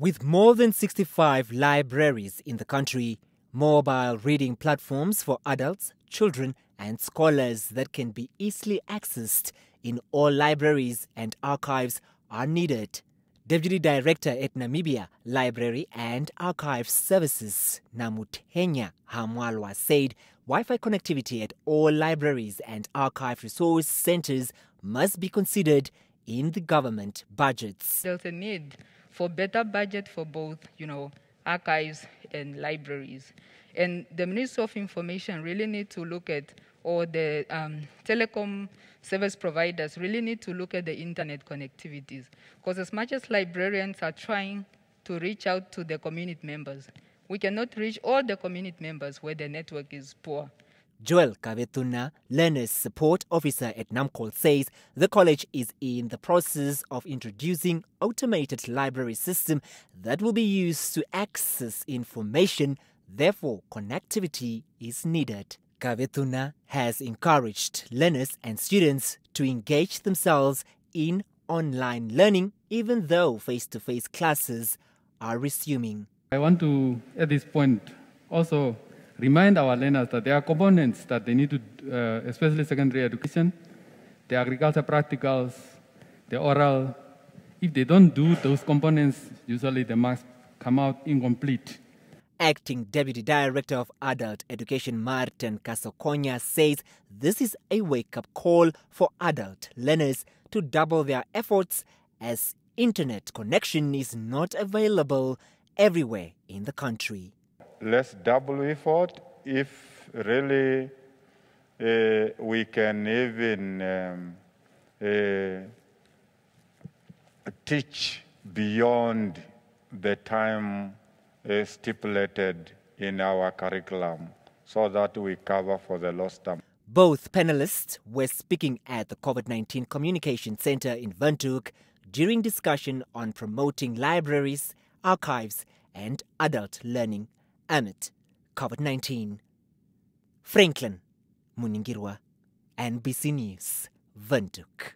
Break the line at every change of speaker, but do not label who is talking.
With more than 65 libraries in the country, mobile reading platforms for adults, children and scholars that can be easily accessed in all libraries and archives are needed. Deputy Director at Namibia Library and Archive Services, Namuthenya Hamwalwa, said Wi-Fi connectivity at all libraries and archive resource centers must be considered in the government budgets.
There's a need for better budget for both, archives and libraries. And the Ministry of Information really need to look at, or the telecom service providers really need to look at the internet connectivities. Because as much as librarians are trying to reach out to the community members, we cannot reach all the community members where the network is poor.
Joel Kavetuna, Learners Support Officer at NAMCOL, says the college is in the process of introducing automated library system that will be used to access information. Therefore, connectivity is needed. Kavetuna has encouraged learners and students to engage themselves in online learning, even though face-to-face classes are resuming.
I want to, at this point, also remind our learners that there are components that they need to, especially secondary education, the agriculture practicals, the oral. If they don't do those components, usually the marks come out incomplete.
Acting Deputy Director of Adult Education Martin Kasokonya says this is a wake-up call for adult learners to double their efforts as internet connection is not available everywhere in the country.
Let's double effort if really we can even teach beyond the time stipulated in our curriculum so that we cover for the lost time.
Both panelists were speaking at the COVID-19 Communication Center in Windhoek during discussion on promoting libraries, archives and adult learning amid COVID-19. Franklin Muningirwa, NBC News, Windhoek.